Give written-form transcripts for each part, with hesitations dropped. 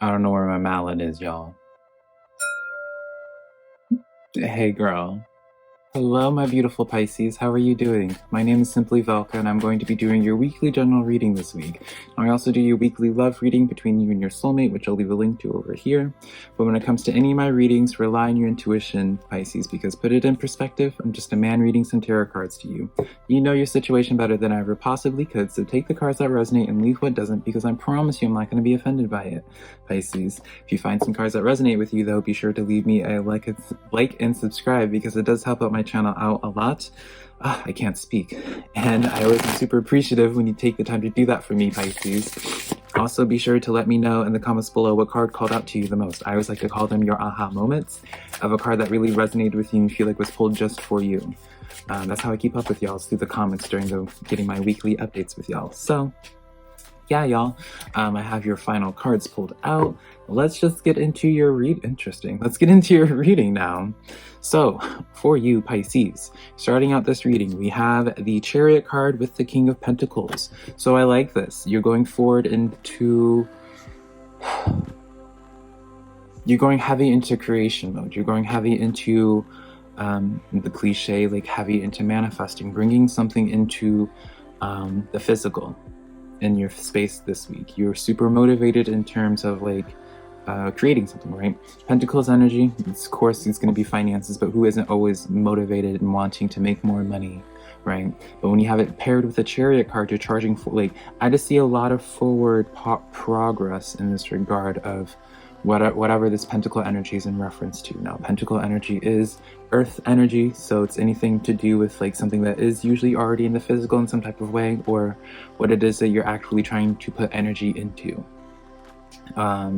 I don't know where my mallet is, y'all. Hey, girl. Hello, my beautiful Pisces. How are you doing? My name is SimplyVelca, and I'm going to be doing your weekly general reading this week. I also do your weekly love reading between you and your soulmate, which I'll leave a link to over here. But when it comes to any of my readings, rely on your intuition, Pisces, because put it in perspective, I'm just a man reading some tarot cards to you. You know your situation better than I ever possibly could, so take the cards that resonate and leave what doesn't, because I promise you I'm not going to be offended by it, Pisces. If you find some cards that resonate with you, though, be sure to leave me a like and subscribe, because it does help out my channel out a lot. I can't speak, and I always am super appreciative when you take the time to do that for me, Pisces. Also, be sure to let me know in the comments below what card called out to you the most. I always like to call them your aha moments of a card that really resonated with you and feel like was pulled just for you. That's how I keep up with y'all, through the comments during getting my weekly updates with y'all. So yeah, y'all, I have your final cards pulled out. Let's just get into your Let's get into your reading now. So, for you, Pisces, starting out this reading, we have the Chariot card with the King of Pentacles. So I like this. You're going forward into... You're going heavy into creation mode. You're going heavy into the cliche, like heavy into manifesting, bringing something into the physical in your space this week. You're super motivated in terms of like creating something, right? Pentacles energy, of course, it's going to be finances, but who isn't always motivated and wanting to make more money, right? But when you have it paired with a Chariot card, you're charging for, like, I just see a lot of forward progress in this regard of whatever this Pentacle energy is in reference to. Now, Pentacle energy is earth energy, so it's anything to do with like something that is usually already in the physical in some type of way, or what it is that you're actually trying to put energy into.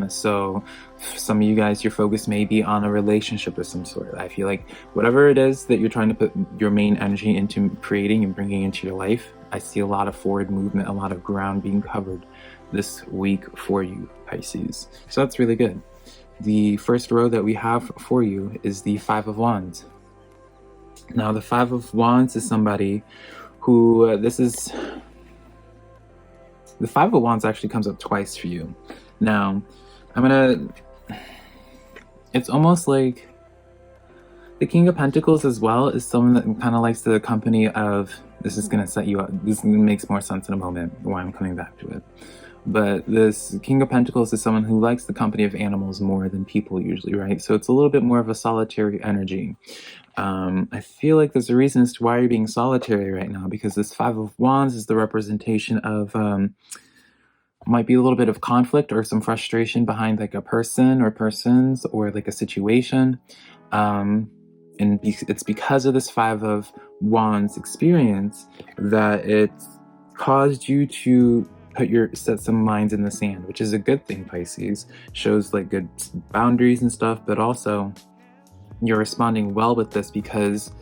So some of you guys, your focus may be on a relationship of some sort. I feel like whatever it is that you're trying to put your main energy into creating and bringing into your life, I see a lot of forward movement, a lot of ground being covered this week for you, Pisces. So that's really good. The first row that we have for you is the Five of Wands. Now, the Five of Wands is somebody who, the Five of Wands actually comes up twice for you. Now, it's almost like the King of Pentacles as well is someone that kind of likes the company of, this is going to set you up, this makes more sense in a moment why I'm coming back to it. But this King of Pentacles is someone who likes the company of animals more than people usually, right? So it's a little bit more of a solitary energy. I feel like there's a reason as to why you're being solitary right now, because this Five of Wands is the representation of, might be a little bit of conflict or some frustration behind like a person or persons or like a situation. And it's because of this Five of Wands experience that it's caused you to set some lines in the sand, which is a good thing, Pisces. Shows like good boundaries and stuff, but also you're responding well with this because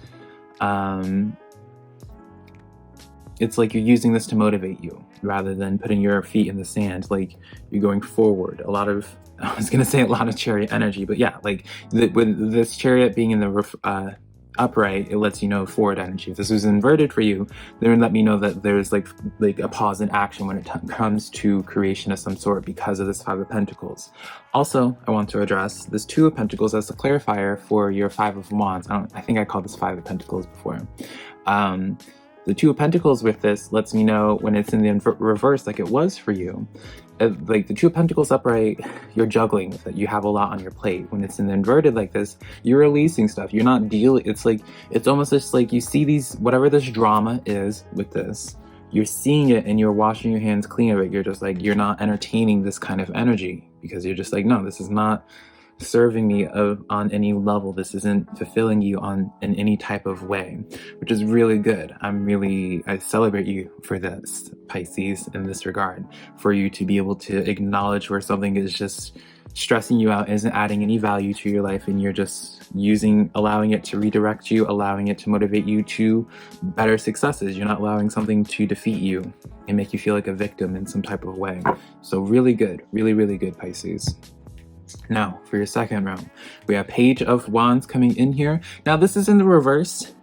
it's like you're using this to motivate you rather than putting your feet in the sand. Like, you're going forward. A lot of, I was gonna say a lot of Chariot energy, but yeah, like with this Chariot being in the upright, it lets you know forward energy. If this was inverted for you, then let me know that there's like a pause in action when it comes to creation of some sort because of this Five of Pentacles. Also, I want to address this Two of Pentacles as a clarifier for your Five of Wands. I think I called this Five of Pentacles before. The Two of Pentacles with this lets me know when it's in the reverse, like it was for you. Like the Two of Pentacles upright, you're juggling with it. You have a lot on your plate. When it's in the inverted like this, you're releasing stuff. You're not dealing. It's like, it's almost just like you see these, whatever this drama is with this, you're seeing it and you're washing your hands clean of it. You're just like, you're not entertaining this kind of energy because you're just like, no, this is not serving me on any level. This isn't fulfilling you in any type of way, which is really good. I celebrate you for this, Pisces, in this regard, for you to be able to acknowledge where something is just stressing you out, isn't adding any value to your life, and you're just allowing it to redirect you, allowing it to motivate you to better successes. You're not allowing something to defeat you and make you feel like a victim in some type of way. So really good, really, really good, Pisces. Now, for your second round, we have Page of Wands coming in here. Now, this is in the reverse,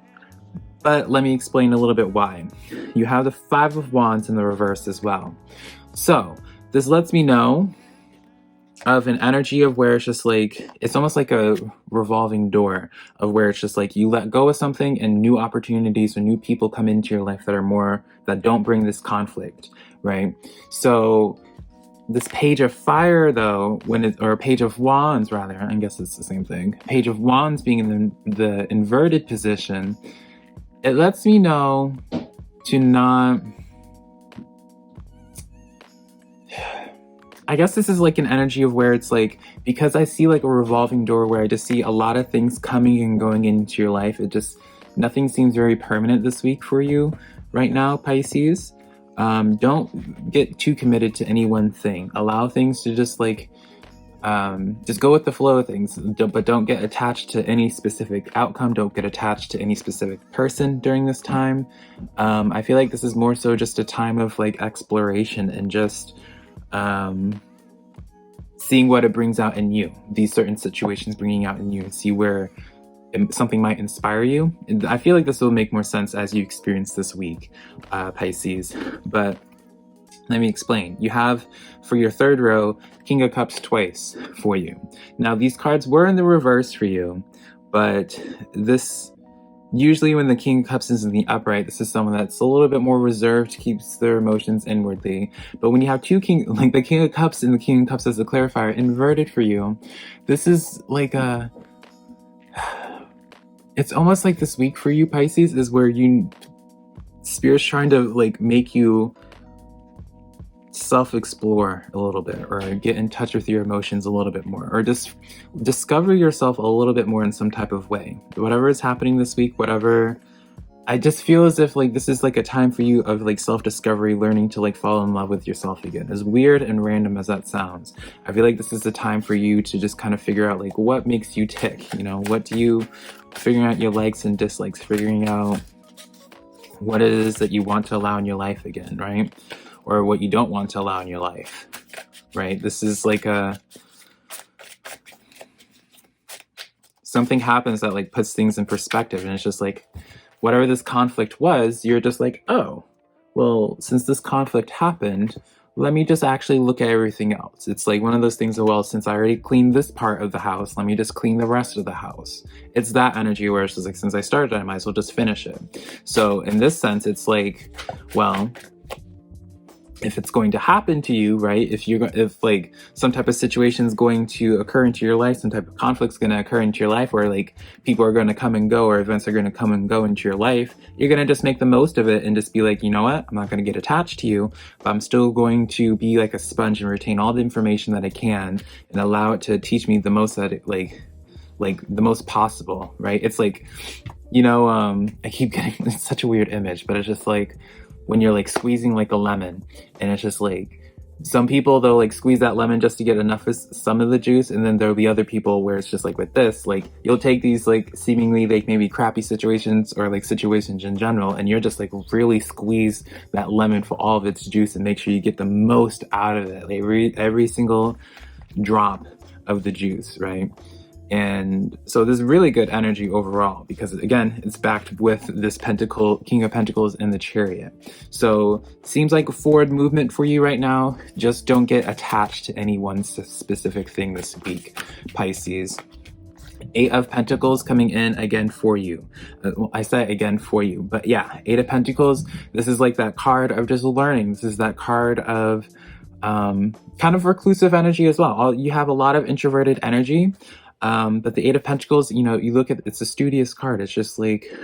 but let me explain a little bit why. You have the Five of Wands in the reverse as well. So, this lets me know of an energy of where it's just like, it's almost like a revolving door of where it's just like you let go of something and new opportunities or new people come into your life that don't bring this conflict, right? So this page of fire, though, or page of wands, rather, I guess it's the same thing. Page of wands being in the inverted position, it lets me know to not. I guess this is like an energy of where it's like, because I see like a revolving door where I just see a lot of things coming and going into your life. Nothing seems very permanent this week for you right now, Pisces. Don't get too committed to any one thing. Allow things to just go with the flow of things, but don't get attached to any specific outcome. Don't get attached to any specific person during this time. I feel like this is more so just a time of like exploration and just seeing what it brings out in you, these certain situations bringing out in you, and see where something might inspire you. And I feel like this will make more sense as you experience this week, Pisces. But let me explain. You have, for your third row, King of Cups twice for you. Now, these cards were in the reverse for you, but usually when the King of Cups is in the upright, this is someone that's a little bit more reserved, keeps their emotions inwardly. But when you have the King of Cups and the King of Cups as a clarifier inverted for you, this is like it's almost like this week for you, Pisces, is where Spirit's trying to like make you self-explore a little bit, or get in touch with your emotions a little bit more, or just discover yourself a little bit more in some type of way. Whatever is happening this week, I just feel as if like this is like a time for you of like self-discovery, learning to like fall in love with yourself again. As weird and random as that sounds, I feel like this is the time for you to just kind of figure out like what makes you tick, figuring out your likes and dislikes, figuring out what it is that you want to allow in your life again, right? Or what you don't want to allow in your life, right? This is like something happens that like puts things in perspective, and it's just like, whatever this conflict was, you're just like, oh, well, since this conflict happened, let me just actually look at everything else. It's like one of those things of, well, since I already cleaned this part of the house, let me just clean the rest of the house. It's that energy where it's just like, since I started, I might as well just finish it. So in this sense, it's like, well, if it's going to happen to you, right? If like some type of situation is going to occur into your life, some type of conflict is going to occur into your life, where like people are going to come and go, or events are going to come and go into your life, you're going to just make the most of it and just be like, you know what? I'm not going to get attached to you, but I'm still going to be like a sponge and retain all the information that I can and allow it to teach me the most that it like the most possible, right? It's like, I keep getting it's such a weird image, but it's just like when you're like squeezing like a lemon, and it's just like, some people they'll like squeeze that lemon just to get enough of some of the juice, and then there'll be other people where it's just like with this, like you'll take these like seemingly like maybe crappy situations or like situations in general, and you're just like really squeeze that lemon for all of its juice and make sure you get the most out of it, like every single drop of the juice, right? And so there's really good energy overall, because again, it's backed with this King of Pentacles and the Chariot. So seems like a forward movement for you right now. Just don't get attached to any one specific thing this week, Pisces. 8 of Pentacles coming in again for you. I say again for you, but yeah, 8 of Pentacles, this is like that card of just learning. This is that card of kind of reclusive energy as well. You have a lot of introverted energy. But the 8 of Pentacles, you look at, it's a studious card. It's just like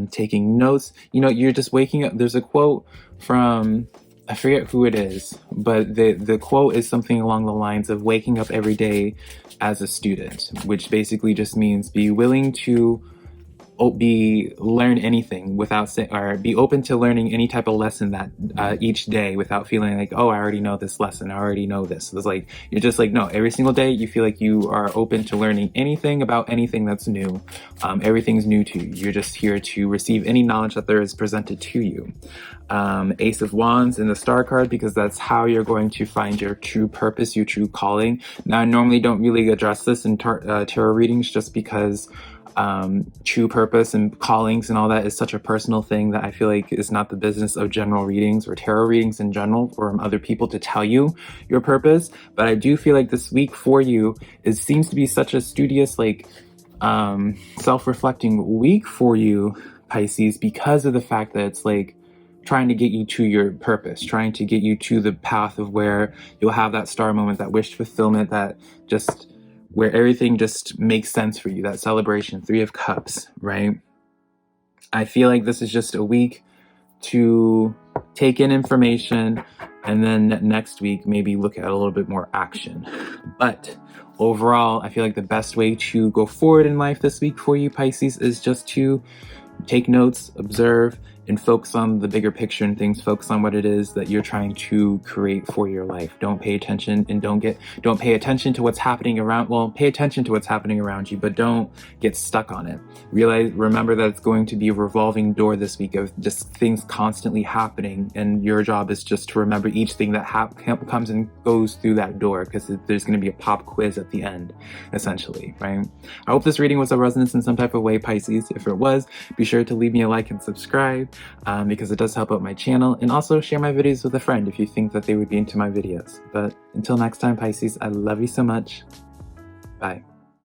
taking notes. You're just waking up. There's a quote from, I forget who it is, but the quote is something along the lines of waking up every day as a student, which basically just means be willing to learn anything or be open to learning any type of lesson that each day, without feeling like, oh, I already know this lesson, I already know this. It's like, you're just like, no, every single day you feel like you are open to learning anything about anything that's new. Everything's new to you. You're just here to receive any knowledge that there is presented to you. Ace of Wands in the Star card, because that's how you're going to find your true purpose, your true calling. Now, I normally don't really address this in tarot readings, just because true purpose and callings and all that is such a personal thing that I feel like is not the business of general readings or tarot readings in general or other people to tell you your purpose. But I do feel like this week for you, it seems to be such a studious, like, self-reflecting week for you, Pisces, because of the fact that it's like trying to get you to your purpose, trying to get you to the path of where you'll have that star moment, that wish fulfillment, that just where everything just makes sense for you, that celebration, 3 of Cups, right? I feel like this is just a week to take in information and then next week maybe look at a little bit more action. But overall, I feel like the best way to go forward in life this week for you, Pisces, is just to take notes, observe, and focus on the bigger picture and things. Focus on what it is that you're trying to create for your life. Don't pay attention and don't pay attention to what's happening around. Well, pay attention to what's happening around you, but don't get stuck on it. Remember that it's going to be a revolving door this week of just things constantly happening, and your job is just to remember each thing that comes and goes through that door, because there's going to be a pop quiz at the end, essentially, right? I hope this reading was of resonance in some type of way, Pisces. If it was, be sure to leave me a like and subscribe, because it does help out my channel, and also share my videos with a friend if you think that they would be into my videos. But until next time, Pisces, I love you so much. Bye.